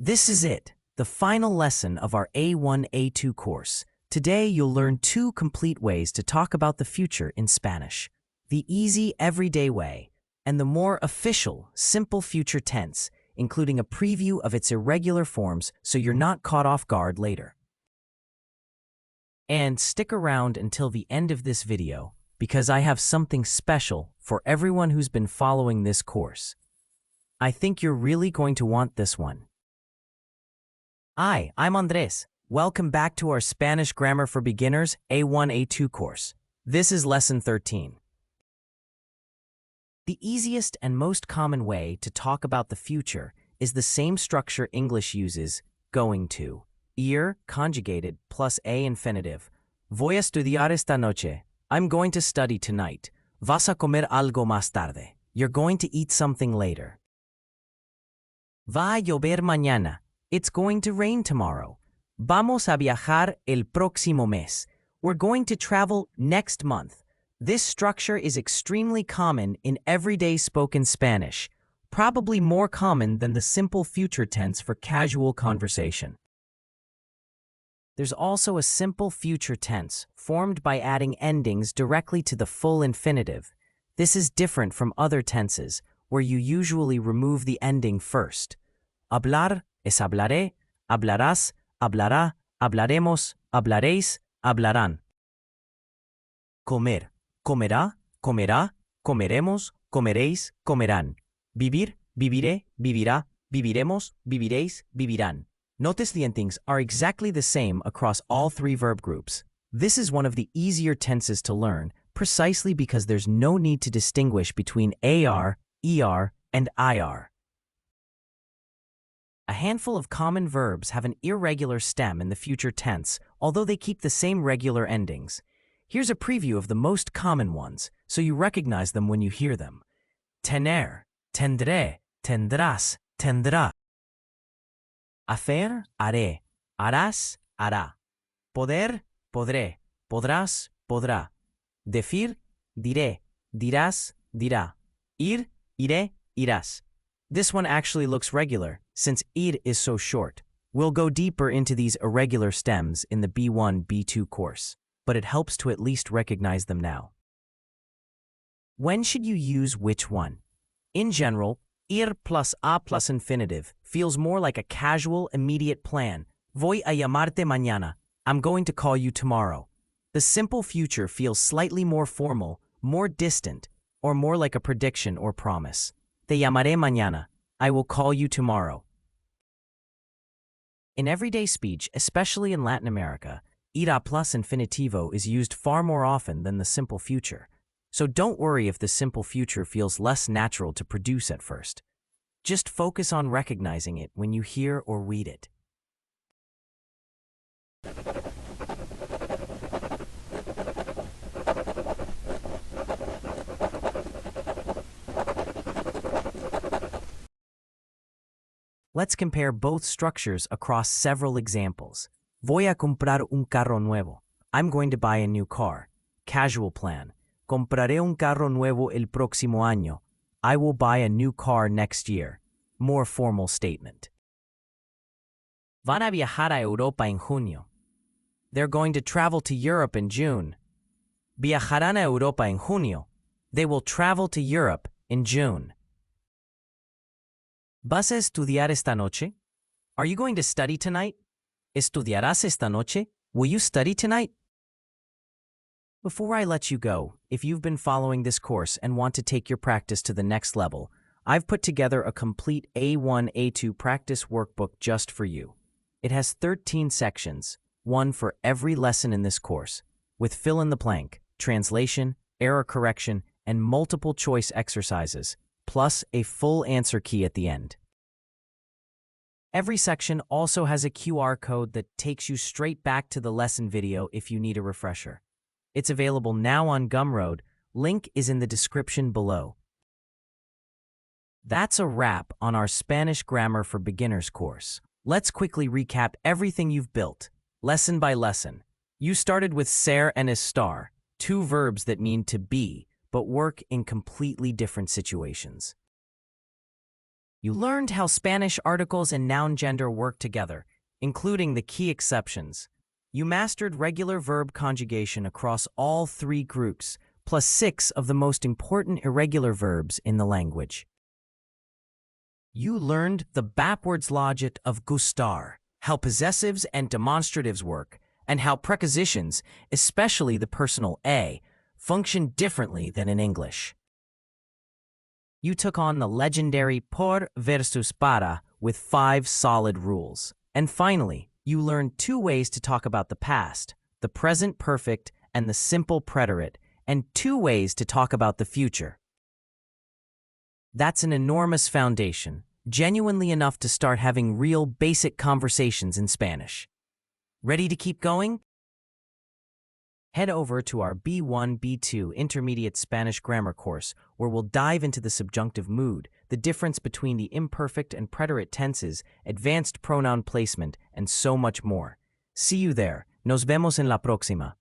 This is it, the final lesson of our A1, A2 course. Today you'll learn 2 complete ways to talk about the future in Spanish. The easy, everyday way, and the more official, simple future tense, including a preview of its irregular forms so you're not caught off guard later. And stick around until the end of this video, because I have something special for everyone who's been following this course. I think you're really going to want this one. Hi, I'm Andres. Welcome back to our Spanish Grammar for Beginners A1, A2 course. This is Lesson 13. The easiest and most common way to talk about the future is the same structure English uses, going to. Ir, conjugated, plus a infinitive. Voy a estudiar esta noche. I'm going to study tonight. Vas a comer algo más tarde. You're going to eat something later. Va a llover mañana. It's going to rain tomorrow. Vamos a viajar el próximo mes. We're going to travel next month. This structure is extremely common in everyday spoken Spanish, probably more common than the simple future tense for casual conversation. There's also a simple future tense formed by adding endings directly to the full infinitive. This is different from other tenses, where you usually remove the ending first. Hablar es hablaré, hablarás, hablará, hablaremos, hablaréis, hablarán. Comer, comerá, comerá, comeremos, comeréis, comerán. Vivir, viviré, vivirá, viviremos, viviréis, vivirán. Notice the endings are exactly the same across all 3 verb groups. This is one of the easier tenses to learn, precisely because there's no need to distinguish between AR, ER, and IR. A handful of common verbs have an irregular stem in the future tense, although they keep the same regular endings. Here's a preview of the most common ones, so you recognize them when you hear them. Tener, tendré, tendrás, tendrá. Hacer, haré, harás, hará. Poder, podré, podrás, podrá. Decir, diré, dirás, dirá. Ir, iré, irás. This one actually looks regular, since ir is so short. We'll go deeper into these irregular stems in the B1, B2 course, but it helps to at least recognize them now. When should you use which one? In general, ir plus a plus infinitive feels more like a casual, immediate plan. Voy a llamarte mañana. I'm going to call you tomorrow. The simple future feels slightly more formal, more distant, or more like a prediction or promise. Te llamaré mañana. I will call you tomorrow. In everyday speech, especially in Latin America, ir plus infinitivo is used far more often than the simple future. So don't worry if the simple future feels less natural to produce at first. Just focus on recognizing it when you hear or read it. Let's compare both structures across several examples. Voy a comprar un carro nuevo. I'm going to buy a new car. Casual plan. Compraré un carro nuevo el próximo año. I will buy a new car next year. More formal statement. Van a viajar a Europa en junio. They're going to travel to Europe in June. Viajarán a Europa en junio. They will travel to Europe in June. ¿Vas a estudiar esta noche? Are you going to study tonight? ¿Estudiarás esta noche? Will you study tonight? Before I let you go, if you've been following this course and want to take your practice to the next level, I've put together a complete A1, A2 practice workbook just for you. It has 13 sections, one for every lesson in this course, with fill-in-the-blank, translation, error correction, and multiple choice exercises, plus a full answer key at the end. Every section also has a QR code that takes you straight back to the lesson video if you need a refresher. It's available now on Gumroad. Link is in the description below. That's a wrap on our Spanish Grammar for Beginners course. Let's quickly recap everything you've built, lesson by lesson. You started with ser and estar, 2 verbs that mean to be, but work in completely different situations. You learned how Spanish articles and noun gender work together, including the key exceptions. You mastered regular verb conjugation across all 3 groups, plus 6 of the most important irregular verbs in the language. You learned the backwards logic of gustar, how possessives and demonstratives work, and how prepositions, especially the personal a, function differently than in English. You took on the legendary podr versus para with 5 solid rules. And finally, you learned 2 ways to talk about the past, the present perfect and the simple preterite, and 2 ways to talk about the future. That's an enormous foundation, genuinely enough to start having real basic conversations in Spanish. Ready to keep going? Head over to our B1, B2 Intermediate Spanish Grammar course, where we'll dive into the subjunctive mood, the difference between the imperfect and preterite tenses, advanced pronoun placement, and so much more. See you there. Nos vemos en la próxima.